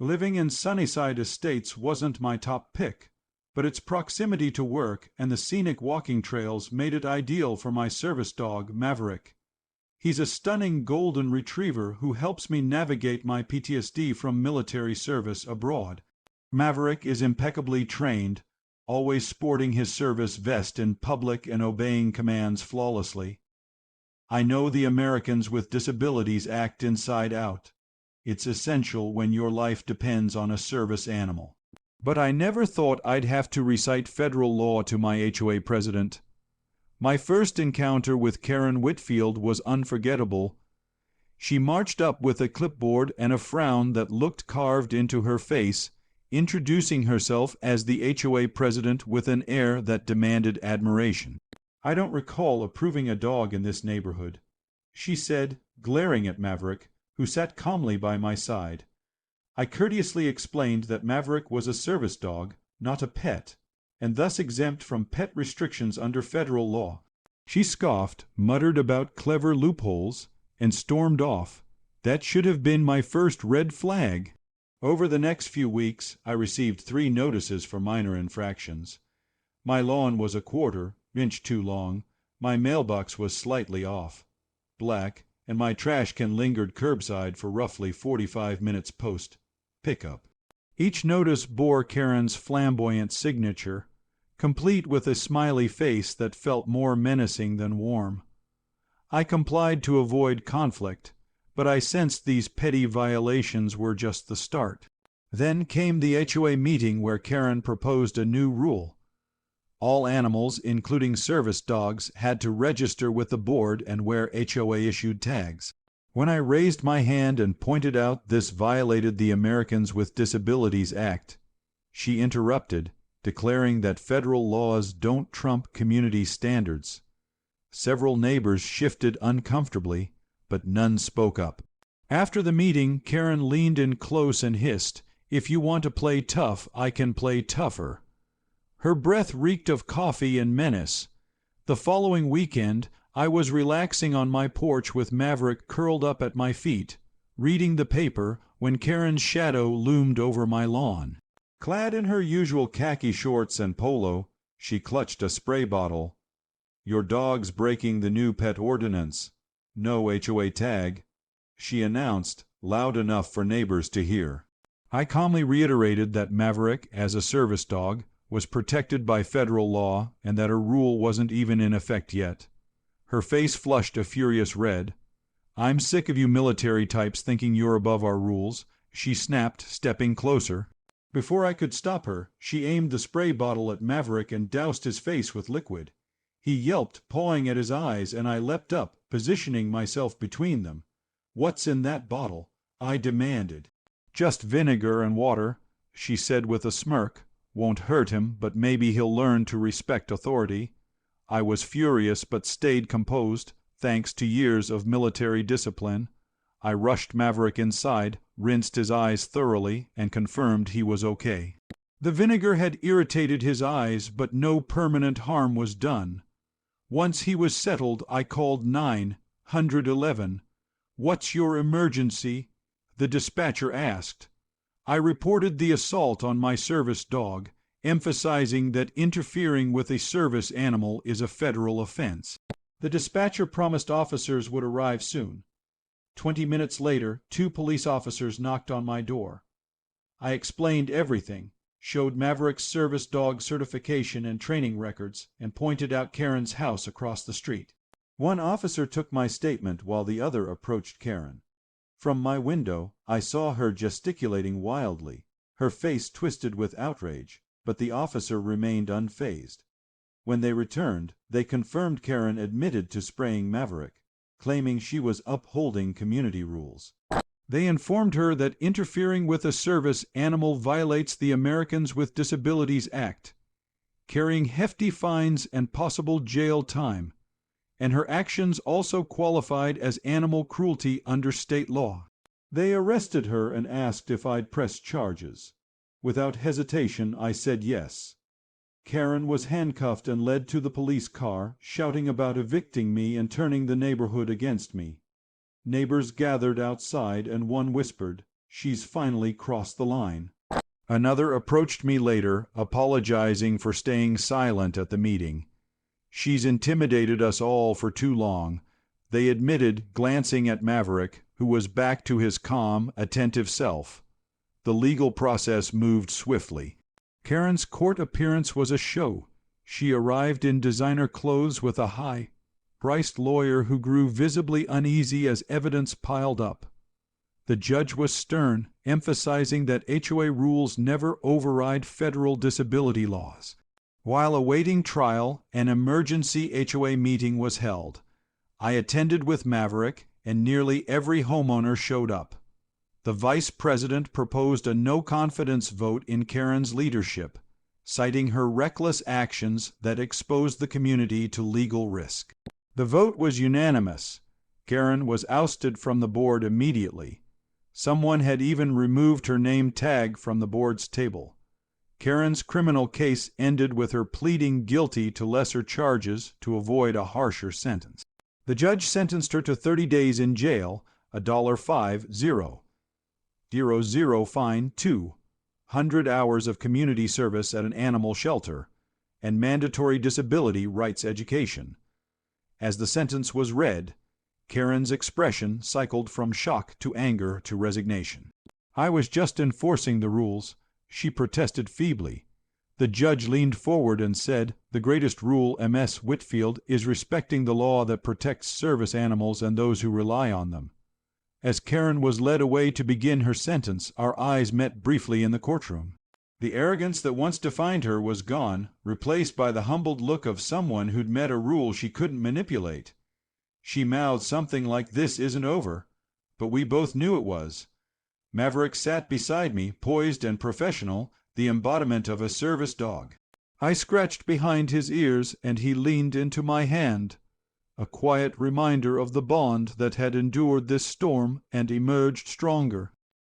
Living in Sunnyside Estates wasn't my top pick, but its proximity to work and the scenic walking trails made it ideal for my service dog, Maverick. He's a stunning golden retriever who helps me navigate my PTSD from military service abroad. Maverick is impeccably trained, always sporting his service vest in public and obeying commands flawlessly. I know the Americans with Disabilities Act inside out. It's essential when your life depends on a service animal. But I never thought I'd have to recite federal law to my HOA president. My first encounter with Karen Whitfield was unforgettable. She marched up with a clipboard and a frown that looked carved into her face, introducing herself as the HOA president with an air that demanded admiration. "I don't recall approving a dog in this neighborhood," she said, glaring at Maverick, who sat calmly by my side. I courteously explained that Maverick was a service dog, not a pet, and thus exempt from pet restrictions under federal law. She scoffed, muttered about clever loopholes, and stormed off. That should have been my first red flag. Over the next few weeks, I received 3 notices for minor infractions. My lawn was a quarter-inch too long, my mailbox was slightly off, black, and my trash can lingered curbside for roughly 45 minutes post-pickup. Each notice bore Karen's flamboyant signature, complete with a smiley face that felt more menacing than warm. I complied to avoid conflict, but I sensed these petty violations were just the start. Then came the HOA meeting where Karen proposed a new rule. All animals, including service dogs, had to register with the board and wear HOA-issued tags. When I raised my hand and pointed out this violated the Americans with Disabilities Act, she interrupted, declaring that federal laws don't trump community standards. Several neighbors shifted uncomfortably, but none spoke up. After the meeting, Karen leaned in close and hissed, "If you want to play tough, I can play tougher." Her breath reeked of coffee and menace. The following weekend, I was relaxing on my porch with Maverick curled up at my feet, reading the paper, when Karen's shadow loomed over my lawn. Clad in her usual khaki shorts and polo, she clutched a spray bottle. "Your dog's breaking the new pet ordinance. No HOA tag," she announced, loud enough for neighbors to hear. I calmly reiterated that Maverick, as a service dog, was protected by federal law and that her rule wasn't even in effect yet. Her face flushed a furious red. "I'm sick of you military types thinking you're above our rules," she snapped, stepping closer. Before I could stop her, she aimed the spray bottle at Maverick and doused his face with liquid. He yelped, pawing at his eyes, and I leapt up, positioning myself between them. "What's in that bottle?" I demanded. "Just vinegar and water," she said with a smirk. "Won't hurt him, but maybe he'll learn to respect authority." I was furious but stayed composed, thanks to years of military discipline. I rushed Maverick inside, rinsed his eyes thoroughly, and confirmed he was okay. The vinegar had irritated his eyes, but no permanent harm was done. Once he was settled, I called 911. "What's your emergency?" the dispatcher asked. I reported the assault on my service dog, emphasizing that interfering with a service animal is a federal offense. The dispatcher promised officers would arrive soon. 20 minutes later, 2 police officers knocked on my door. I explained everything, showed Maverick's service dog certification and training records, and pointed out Karen's house across the street. One officer took my statement while the other approached Karen. From my window, I saw her gesticulating wildly, her face twisted with outrage, but the officer remained unfazed. When they returned, they confirmed Karen admitted to spraying Maverick, claiming she was upholding community rules. They informed her that interfering with a service animal violates the Americans with Disabilities Act, carrying hefty fines and possible jail time, and her actions also qualified as animal cruelty under state law. They arrested her and asked if I'd press charges. Without hesitation, I said yes. Karen was handcuffed and led to the police car, shouting about evicting me and turning the neighborhood against me. Neighbors gathered outside, and one whispered, She's finally crossed the line. Another approached me later, apologizing for staying silent at the meeting. She's intimidated us all for too long, they admitted, glancing at Maverick, who was back to his calm, attentive self. The legal process moved swiftly. Karen's court appearance was a show. She arrived in designer clothes with a high-priced lawyer who grew visibly uneasy as evidence piled up. The judge was stern, emphasizing that HOA rules never override federal disability laws. While awaiting trial, an emergency HOA meeting was held. I attended with Maverick, and nearly every homeowner showed up. The vice president proposed a no-confidence vote in Karen's leadership, citing her reckless actions that exposed the community to legal risk. The vote was unanimous. Karen was ousted from the board immediately. Someone had even removed her name tag from the board's table. Karen's criminal case ended with her pleading guilty to lesser charges to avoid a harsher sentence. The judge sentenced her to 30 days in jail, $5,000 fine, 200 hours of community service at an animal shelter, and mandatory disability rights education. As the sentence was read, Karen's expression cycled from shock to anger to resignation. "I was just enforcing the rules," she protested feebly. The judge leaned forward and said, "The greatest rule, Ms. Whitfield, is respecting the law that protects service animals and those who rely on them." As Karen was led away to begin her sentence, our eyes met briefly in the courtroom. The arrogance that once defined her was gone, replaced by the humbled look of someone who'd met a rule she couldn't manipulate. She mouthed something like, "This isn't over," but we both knew it was. Maverick sat beside me, poised and professional, the embodiment of a service dog. I scratched behind his ears, and he leaned into my hand, a quiet reminder of the bond that had endured this storm and emerged stronger.